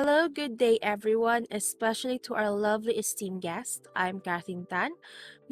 Hello, good day everyone, especially to our lovely esteemed guest. I'm Kathleen Tan,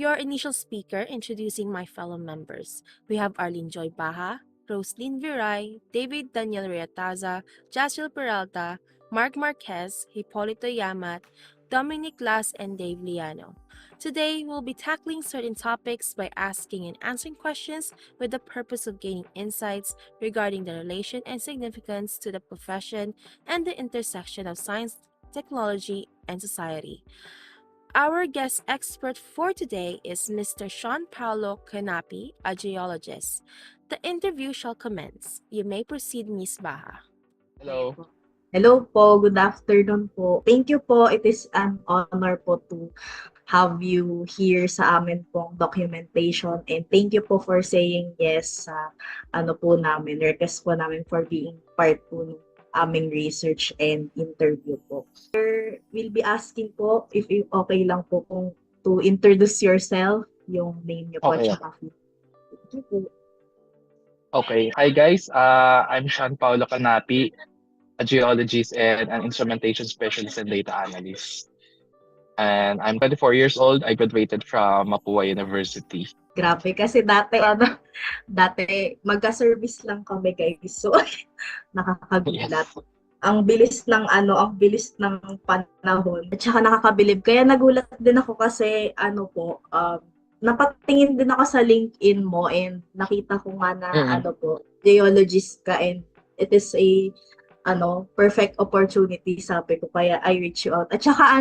your initial speaker, introducing my fellow members. We have Arlene Joy Baha, Roslyn Viray, David Daniel Riataza, Jaciel Peralta, Mark Marquez, Hipolito Yamat, Dominic Las, and Dave Liano. Today, we'll be tackling certain topics by asking and answering questions with the purpose of gaining insights regarding the relation and significance to the profession and the intersection of science, technology, and society. Our guest expert for today is Mr. Sean Paulo Canapi, a geologist. The interview shall commence. You may proceed, Ms. Baha. Okay Hello. po. Hello po, good afternoon po. Thank you po. It is an honor po to have you here sa amin pong documentation and thank you po for saying yes sa request po namin for being part po ng aming research and interview po. We'll be asking po if okay lang po kung to introduce yourself, yung name niyo po at Okay. saka thank you po. Okay. Hi guys. I'm Sean Paulo Canapi, a geologist and an instrumentation specialist and data analyst. And I'm 24 years old. I graduated from Mapua University. Grabe kasi dati magka-service lang kami guys. So nakakagulat. Yes. Ang bilis ng panahon. At saka nakakabilib. Kaya nagulat din ako kasi napatingin din ako sa LinkedIn mo and nakita ko nga na Mm. geologist ka and it is a perfect opportunity sabi ko kaya I reach you out. At saka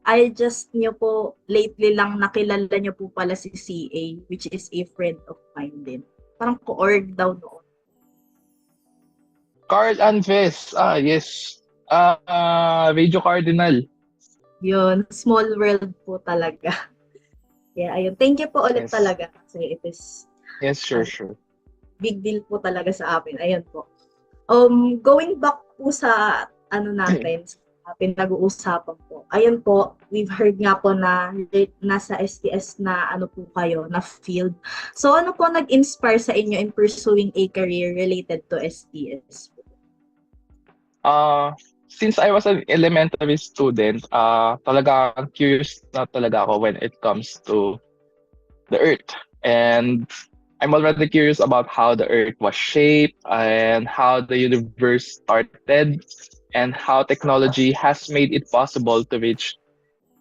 I just nyo po, lately lang nakilala nyo po pala si CA, which is a friend of mine din. Parang co-org daw noon. Carl Anves. Yes. Radio Cardinal. Yun, small world po talaga. Yeah, ayun. Thank you po ulit Yes. talaga kasi it is Yes, sure. big deal po talaga sa amin. Ayun po. Going back po sa natin, sa pinag-uusapan po. Ayun po, we've heard nga po na nasa STS na po kayo, na field. So ano po nag-inspire sa inyo in pursuing a career related to STS? Since I was an elementary student, talaga curious na talaga ako when it comes to the Earth. And I'm already curious about how the Earth was shaped and how the universe started and how technology has made it possible to reach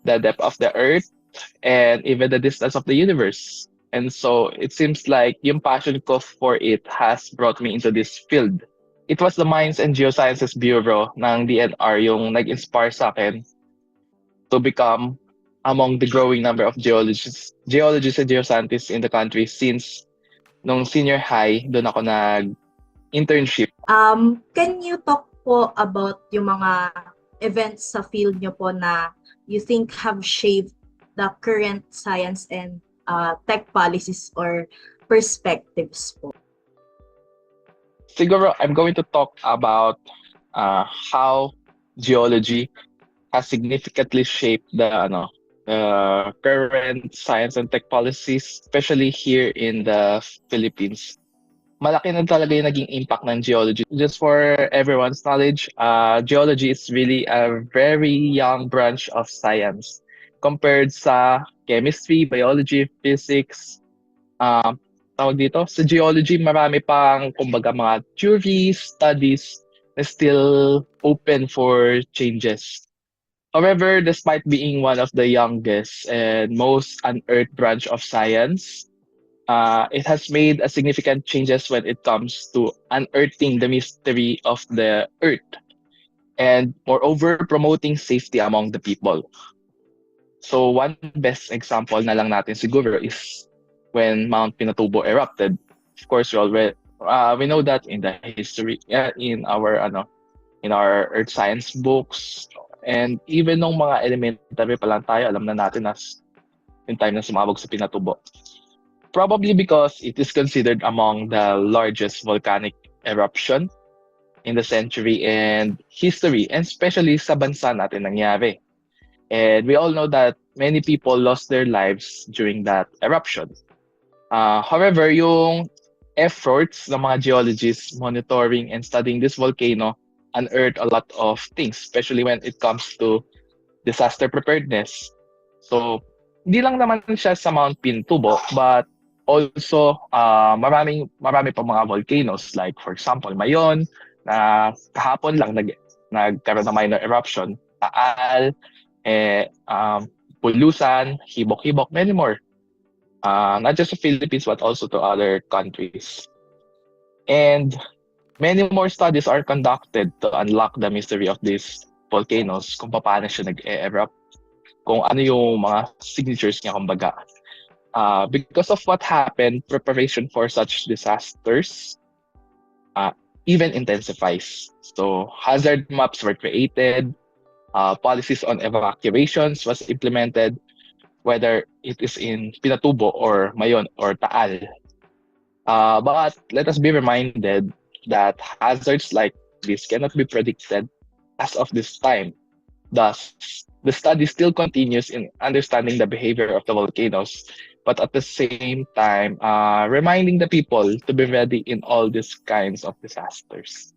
the depth of the Earth and even the distance of the universe. And so it seems like yung passion ko for it has brought me into this field. It was the Mines and Geosciences Bureau ng DNR yung nag-inspire sa akin to become among the growing number of geologists and geoscientists in the country since nung senior high, doon ako nag-internship. Can you talk po about yung mga events sa field nyo po na you think have shaped the current science and tech policies or perspectives po? Siguro, I'm going to talk about how geology has significantly shaped the current science and tech policies, especially here in the Philippines. Malaki na talaga yung naging impact ng geology. Just for everyone's knowledge, geology is really a very young branch of science compared sa chemistry, biology, physics. Tawag dito, sa geology, marami pang, kumbaga, mga theories, studies na still open for changes. However, despite being one of the youngest and most unearthed branch of science, it has made a significant changes when it comes to unearthing the mystery of the Earth and moreover promoting safety among the people. So one best example na lang natin siguro is when Mount Pinatubo erupted. Of course, we know that in the history, in our earth science books, and even nung mga elementary pa lang tayo, alam na natin na yung time na sumabog sa Pinatubo. Probably because it is considered among the largest volcanic eruption in the century and history, and especially sa bansa natin nangyari. And we all know that many people lost their lives during that eruption. However, yung efforts ng mga geologists monitoring and studying this volcano unearth a lot of things, especially when it comes to disaster preparedness. So, hindi lang naman siya sa Mount Pintubo, but also marami pa mga volcanoes, like for example Mayon, na kahapon lang nagkaroon ng minor eruption, Taal, Bulusan, Hibok-Hibok, many more. Not just the Philippines but also to other countries. And many more studies are conducted to unlock the mystery of these volcanoes, kung paano siya nag-erupt, kung ano yung mga signatures niya, kumbaga. Because of what happened, preparation for such disasters even intensifies. So hazard maps were created, policies on evacuations was implemented, whether it is in Pinatubo or Mayon or Taal. But let us be reminded that hazards like this cannot be predicted as of this time. Thus, the study still continues in understanding the behavior of the volcanoes, but at the same time, reminding the people to be ready in all these kinds of disasters.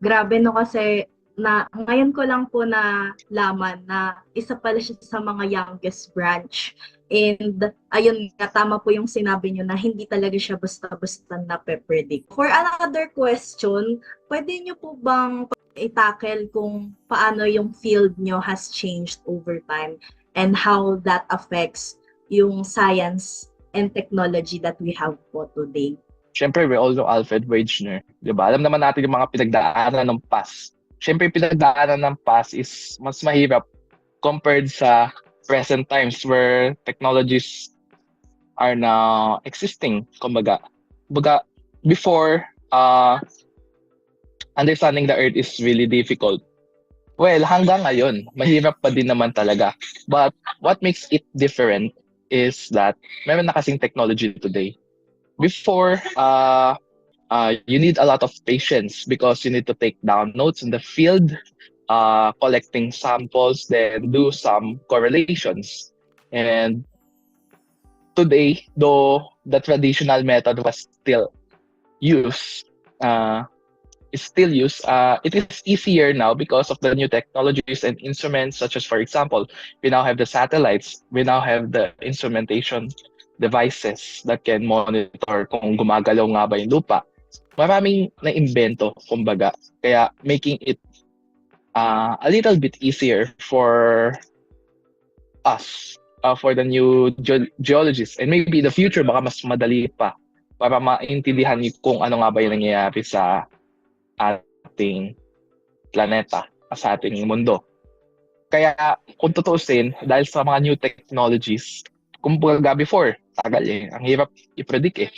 Grabe no, kasi ngayon ko lang po na laman na isa pala siya sa mga youngest branch. And ayun nga, tama po yung sinabi nyo na hindi talaga siya basta-basta na pe-predict. For another question, pwede nyo po bang i-tackle kung paano yung field nyo has changed over time and how that affects yung science and technology that we have po today? Siyempre, we all know Alfred Wegener. Diba? Alam naman natin yung mga pinagdaanan ng past. Siyempre, pinagdaanan ng past is mas mahirap compared sa present times where technologies are now existing. Kumbaga, before, understanding the Earth is really difficult. Well, hanggang ngayon, mahirap pa din naman talaga. But what makes it different is that meron na kasing technology today. Before, you need a lot of patience because you need to take down notes in the field, collecting samples, then do some correlations. And today, though the traditional method was still used, it is easier now because of the new technologies and instruments, such as, for example, we now have the satellites, we now have the instrumentation devices that can monitor kung gumagalaw nga ba yung lupa. Maraming na-imbento, kumbaga, kaya making it a little bit easier for us, for the new geologists, and maybe the future baka mas madali pa para maintindihan kung ano nga ba yung nangyayari sa ating planeta, sa ating mundo. Kaya kung tutuusin, dahil sa mga new technologies, kumbaga before, tagal ang hirap i-predict eh.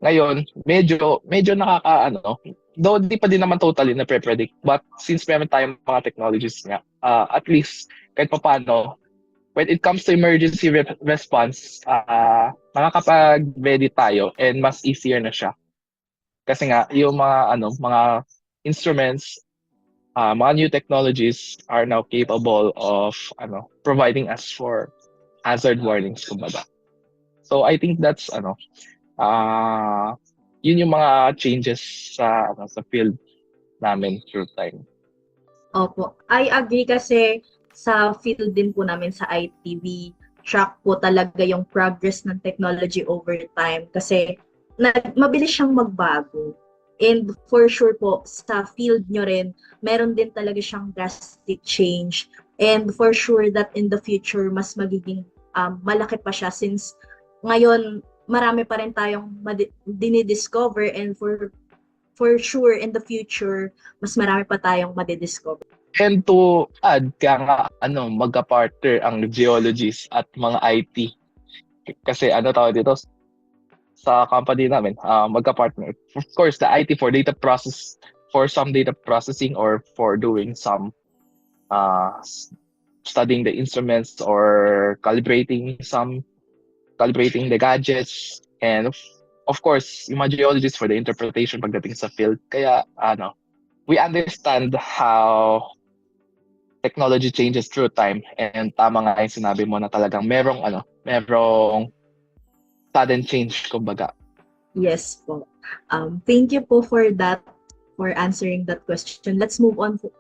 Ngayon, medyo though di pa din naman totally na pre-predict, but since meron tayong mga technologies nga, at least kahit paano, when it comes to emergency response, makakapag-ready tayo and mas easier na siya. Kasi nga, yung mga instruments, mga new technologies are now capable of providing us for hazard warnings, kumbaga. So I think that's yun yung mga changes sa field namin through time. Opo. I agree kasi sa field din po namin sa IT, we track po talaga yung progress ng technology over time kasi mabilis siyang magbago. And for sure po, sa field nyo rin, meron din talaga siyang drastic change. And for sure that in the future, mas magiging malaki pa siya since ngayon, marami pa rin tayong dinidiscover and for sure in the future, mas marami pa tayong madidiscover. And to add, kaya nga magka-partner ang geologists at mga IT. Kasi tawag dito, sa company namin, magka-partner. Of course, the IT for data process, for some data processing or for doing some studying the instruments or calibrating the gadgets, and of course, yung mga geologists for the interpretation pagdating sa field. Kaya we understand how technology changes through time, and tama nga yung sinabi mo na talagang merong sudden change, kumbaga. Yes po. Thank you po for that for answering that question. Let's move on for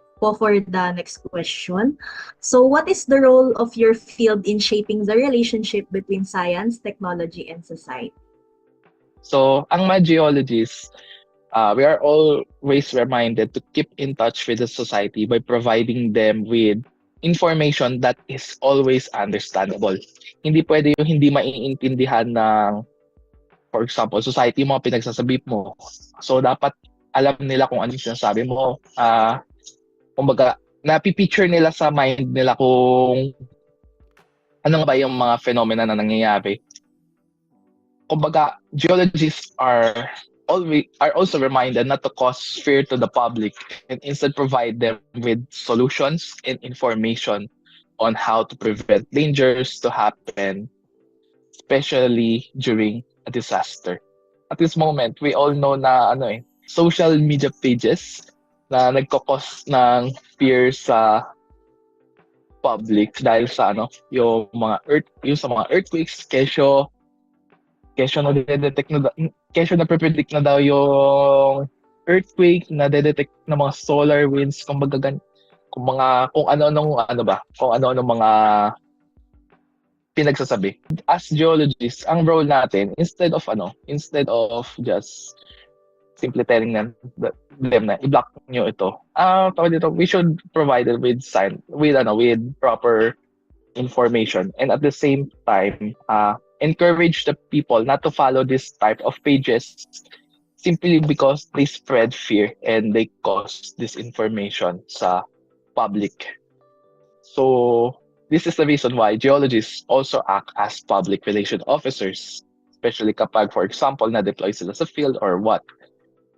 the next question. So what is the role of your field in shaping the relationship between science, technology, and society? So, ang mga geologists, we are always reminded to keep in touch with the society by providing them with information that is always understandable. Hindi pwede yung hindi maiintindihan ng, for example, society mo, pinagsasabi mo. So, dapat alam nila kung ano yung sinasabi mo. Kumbaga, napipicture nila sa mind nila kung ano ba yung mga phenomena na nangyayari. Kumbaga, geologists are also reminded not to cause fear to the public and instead provide them with solutions and information on how to prevent dangers to happen, especially during a disaster. At this moment, we all know na social media pages na nagkakos ng fear sa public dahil sa yung sa mga earthquakes, kesyo na predict na daw yung earthquake, na detect na mga solar winds, kung ano-ano mga pinagsasabi. As geologists, ang role natin, instead of just simply telling them na i-block nyo ito, we should provide it with proper information, and at the same time encourage the people not to follow this type of pages simply because they spread fear and they cause disinformation sa public. So this is the reason why geologists also act as public relation officers, especially kapag, for example, na-deploy sila sa field or what.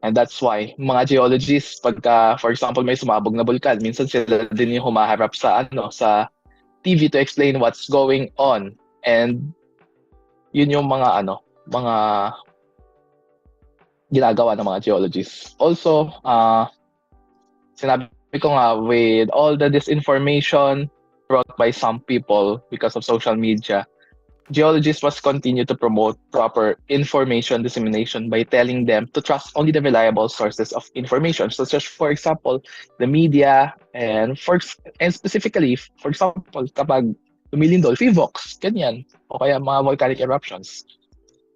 And that's why mga geologists, pagka, for example, may sumabog na bulkan, minsan sila din yung humaharap sa TV to explain what's going on. And yun yung mga ginagawa ng mga geologists. Also, sinabi ko nga, with all the disinformation brought by some people because of social media, geologists must continue to promote proper information dissemination by telling them to trust only the reliable sources of information, such as, for example, the media, and specifically, for example, kapag lumilindol, PHIVOX, ganyan, o kaya mga volcanic eruptions,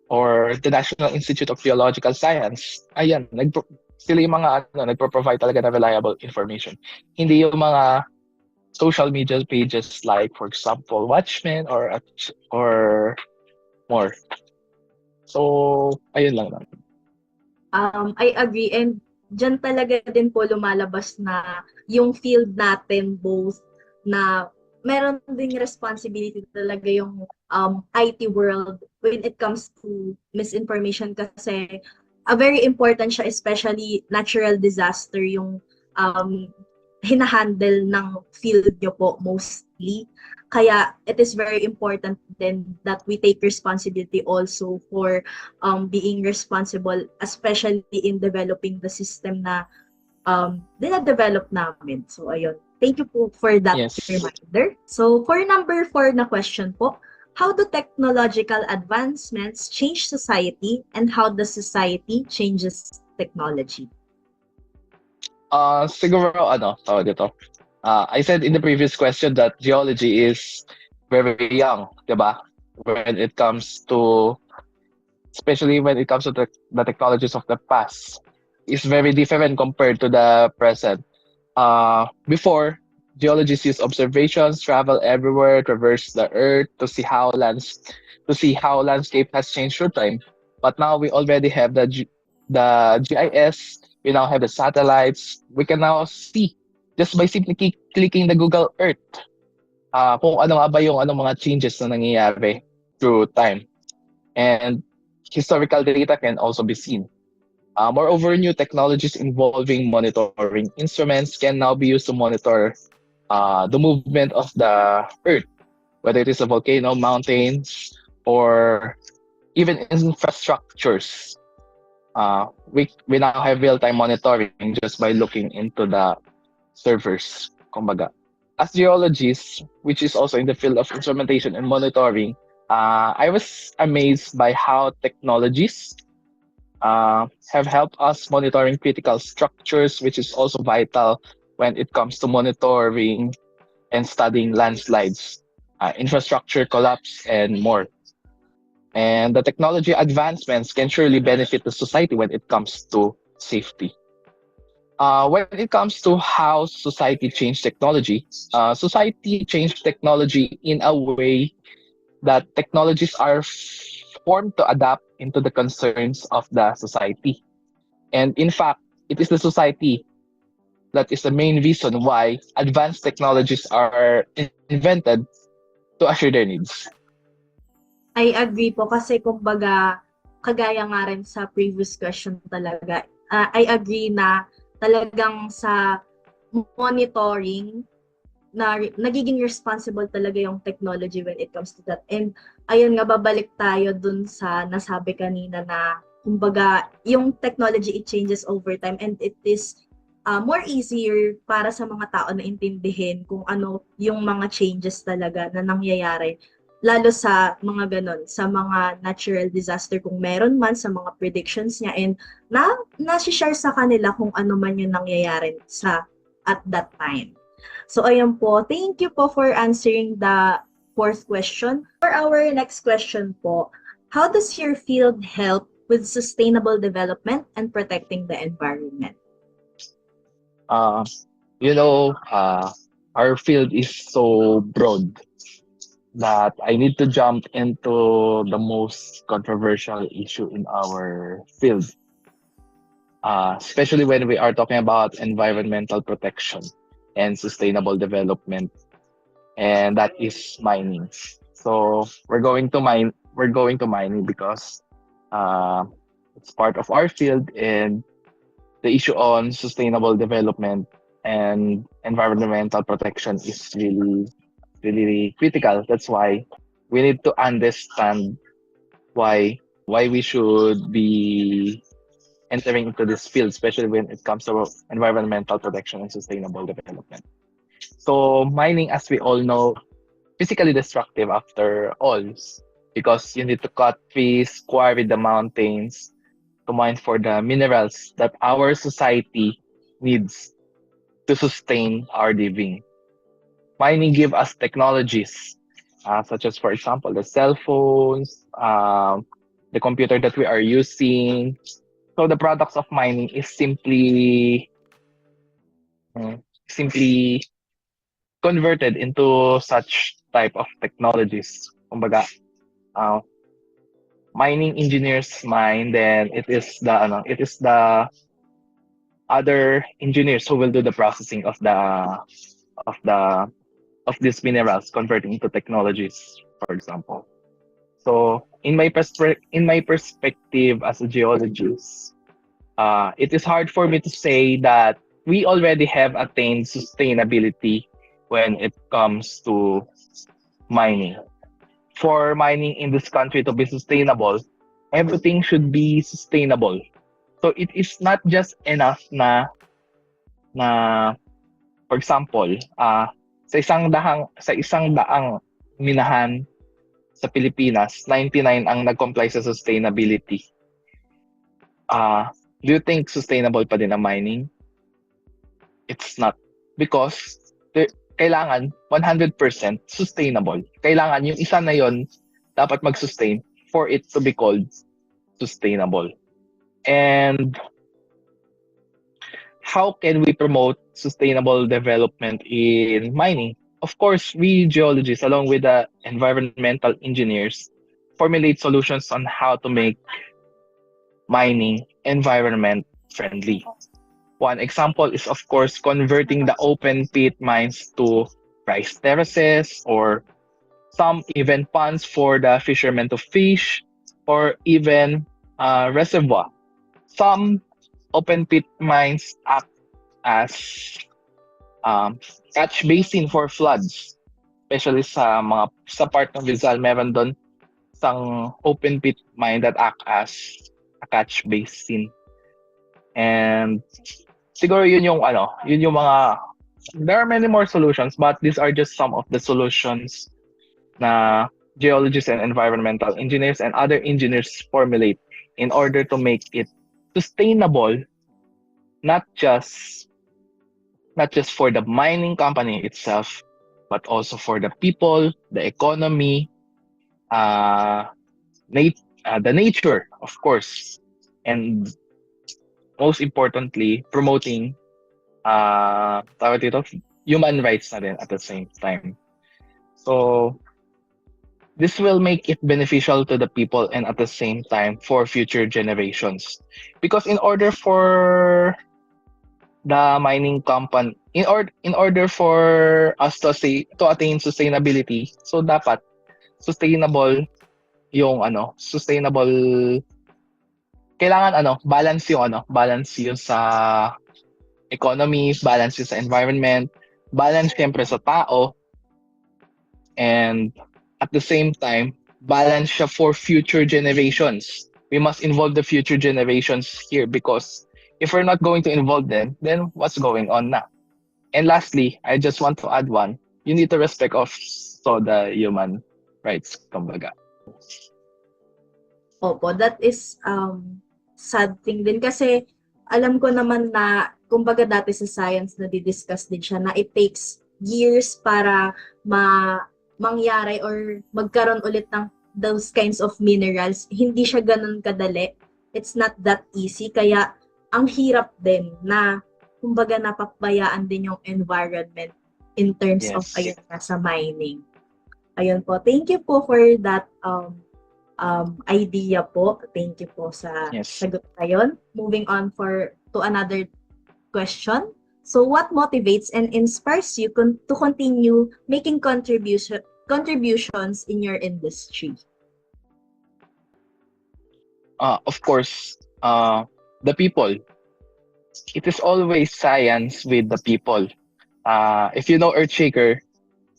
or the National Institute of Geological Science. Ayan, sila yung mga nagpro-provide talaga ng reliable information. Hindi yung mga social media pages like, for example, Watchmen or more. So, ayun lang naman. I agree, and dyan talaga din po lumalabas na yung field natin both na meron ding responsibility talaga yung IT world when it comes to misinformation, kasi very important siya, especially natural disaster yung hinahandle ng field nyo po mostly. Kaya it is very important then that we take responsibility also for being responsible, especially in developing the system na dina-develop namin. So ayun. Thank you po for that reminder. So for number 4 na question po, how do technological advancements change society and how does society changes technology? Siguro I said in the previous question that geology is very young, diba? Especially when it comes to the technologies of the past, is very different compared to the present. Before, geologists use observations, travel everywhere, traverse the earth to see how landscape has changed through time. But now we already have the GIS. We now have the satellites. We can now see just by simply clicking the Google Earth kung ano nga ba yung mga changes na nangyayari through time. And historical data can also be seen. Moreover, new technologies involving monitoring instruments can now be used to monitor the movement of the Earth, whether it is a volcano, mountains, or even infrastructures. We now have real-time monitoring just by looking into the servers. Kumbaga, as geologists, which is also in the field of instrumentation and monitoring, I was amazed by how technologies have helped us monitoring critical structures, which is also vital when it comes to monitoring and studying landslides, infrastructure collapse, and more. And the technology advancements can surely benefit the society when it comes to safety. When it comes to how society changed technology, society changed technology in a way that technologies are formed to adapt into the concerns of the society. And in fact, it is the society that is the main reason why advanced technologies are invented to assure their needs. I agree po kasi kumbaga kagaya nga rin sa previous question talaga. I agree na talagang sa monitoring na nagiging responsible talaga yung technology when it comes to that. And ayun nga, babalik tayo dun sa nasabi kanina na kumbaga yung technology, it changes over time and it is more easier para sa mga tao na intindihin kung ano yung mga changes talaga na nangyayari. Lalo sa mga ganon, sa mga natural disaster kung meron man, sa mga predictions niya, and na-share sa kanila kung ano man yung nangyayari sa at that time. So ayun po, thank you po for answering the fourth question. For our next question po, how does your field help with sustainable development and protecting the environment? Uh, our field is so broad that I need to jump into the most controversial issue in our field, especially when we are talking about environmental protection and sustainable development, and that is mining. So we're going to mining because it's part of our field, and the issue on sustainable development and environmental protection is really critical. That's why we need to understand why we should be entering into this field, especially when it comes to environmental protection and sustainable development. So mining, as we all know, physically destructive after all, because you need to cut trees, quarry the mountains to mine for the minerals that our society needs to sustain our living. Mining give us technologies, such as, for example, the cell phones, the computer that we are using. So the products of mining is simply converted into such type of technologies. Kumbaga, mining engineers mine, then it is the other engineers who will do the processing of these minerals, converting into technologies, for example. So in my perspective as a geologist, it is hard for me to say that we already have attained sustainability when it comes to mining. For mining in this country to be sustainable, everything should be sustainable. So it is not just enough na for example, sa isang daang minahan sa Pilipinas, 99 ang nag-comply sa sustainability. Do you think sustainable pa din ang mining? It's not, because kailangan 100% sustainable. Kailangan yung isa na yon dapat mag-sustain for it to be called sustainable. And how can we promote sustainable development in mining? Of course, we geologists, along with the environmental engineers, formulate solutions on how to make mining environment friendly. One example is, of course, converting the open pit mines to rice terraces, or some even ponds for the fishermen to fish, or even reservoir. Some open pit mines act as catch basin for floods, especially sa part ng Rizal, meron doon isang open pit mine that act as a catch basin. And siguro yun yung mga, there are many more solutions, but these are just some of the solutions na geologists and environmental engineers and other engineers formulate in order to make it sustainable, not just for the mining company itself, but also for the people, the economy, uh, the nature, of course, and most importantly, promoting tawag dito, human rights na din at the same time. So, this will make it beneficial to the people and at the same time for future generations. Because in order for the mining company, in order for us to attain sustainability, so dapat sustainable sustainable, kailangan balance yung sa economy, balance yung sa environment, balance syempre sa tao, and at the same time, balance siya for future generations. We must involve the future generations here because if we're not going to involve them, then what's going on now? And lastly, I just want to add one. You need to respect the human rights, kumbaga. Opo, that is sad thing din kasi alam ko naman na kumbaga dati sa science na didiscuss din siya na it takes years para mangyari or magkaroon ulit ng those kinds of minerals. Hindi siya ganun kadali. It's not that easy. Kaya ang hirap din na kumbaga napapabayaan din yung environment in terms of Yes. sa mining. Ayun po. Thank you po for that idea po. Thank you po sa Yes. sagot na yun. Moving on to another question. So what motivates and inspires you to continue making contributions in your industry? Of course, the people. It is always science with the people. If you know Earthshaker,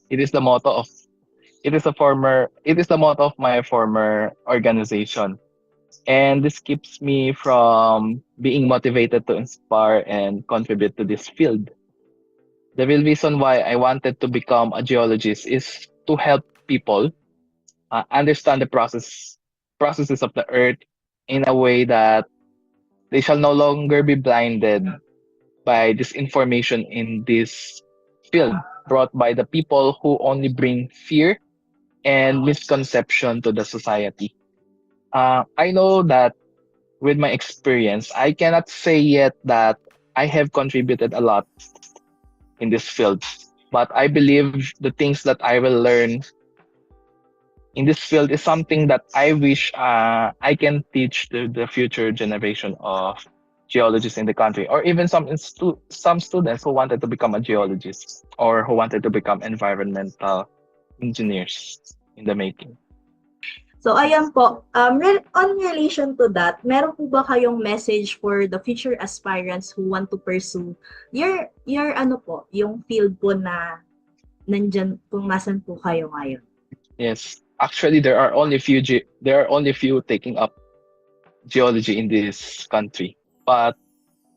it is the motto of my former organization. And this keeps me from being motivated to inspire and contribute to this field. The real reason why I wanted to become a geologist is to help people understand the processes of the earth in a way that they shall no longer be blinded by this information in this field brought by the people who only bring fear and misconception to the society. I know that with my experience, I cannot say yet that I have contributed a lot in this field, but I believe the things that I will learn in this field is something that I wish I can teach to the future generation of geologists in the country, or even some students who wanted to become a geologist or who wanted to become environmental engineers in the making. So ayan po, on relation to that, meron po ba kayong message for the future aspirants who want to pursue your yung field po na nandyan kung nasan po kayo ngayon? Yes, actually there are only few taking up geology in this country. But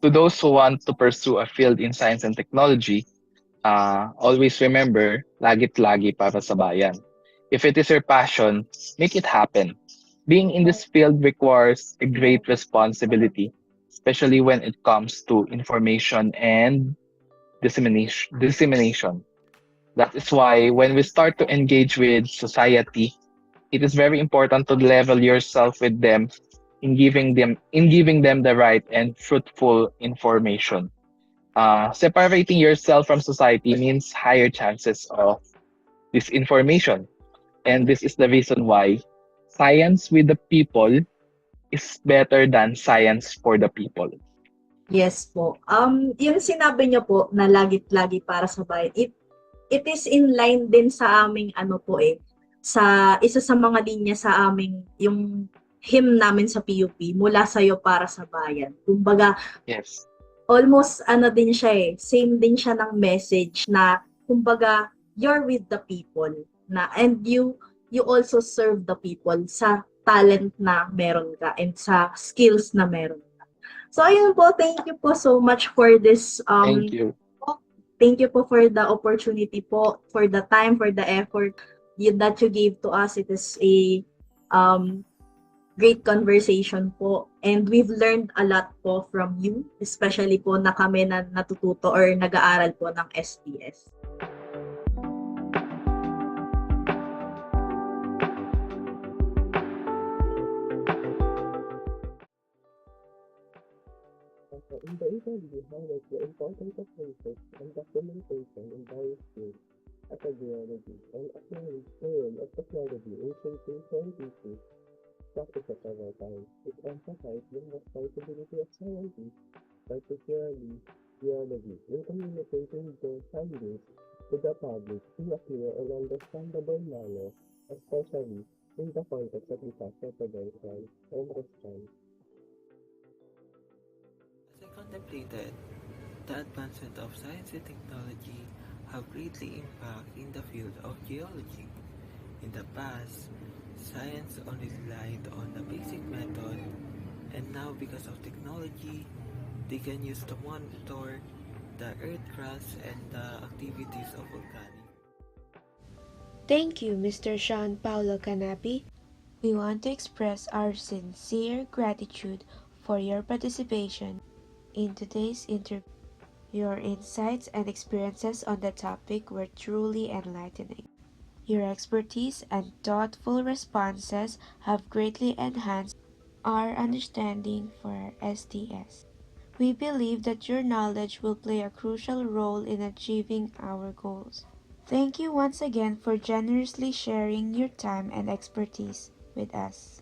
to those who want to pursue a field in science and technology, always remember, lagit lagi para sa bayan. If it is your passion, make it happen. Being in this field requires a great responsibility, especially when it comes to information and dissemination. That is why when we start to engage with society, it is very important to level yourself with them in giving them the right and fruitful information. Separating yourself from society means higher chances of disinformation. And this is the reason why science with the people is better than science for the people. Yes po. Yung sinabi niyo po na lagit-lagi para sa bayan, it is in line din sa aming sa isa sa mga linya sa aming yung hymn namin sa PUP, mula sa'yo para sa bayan. Kumbaga, Yes. almost din siya same din siya ng message na kumbaga you're with the people na and you also serve the people sa talent na meron ka and sa skills na meron ka. So ayun po, thank you po so much for this Thank you. Thank you po for the opportunity po, for the time, for the effort that you gave to us. It is great conversation po. And we've learned a lot po from you, especially po na kami na natututo or nag-aaral po ng STS. In the interview, highlights the importance of research and documentation in various fields as a geology and acknowledge the role of technology in shaping scientific practices over time. It emphasized the responsibility of scientists, particularly geology, in communicating their findings to the public in a clear and understandable manner, especially in the context of disaster prevention and response. As I contemplated, the advancement of science and technology have greatly impacted in the field of geology. In the past, science only relied on the basic method, and now because of technology, they can use to monitor the earth crust and the activities of volcanic. Thank you, Mr. Sean Paulo Canapi. We want to express our sincere gratitude for your participation in today's interview. Your insights and experiences on the topic were truly enlightening. Your expertise and thoughtful responses have greatly enhanced our understanding for STS. We believe that your knowledge will play a crucial role in achieving our goals. Thank you once again for generously sharing your time and expertise with us.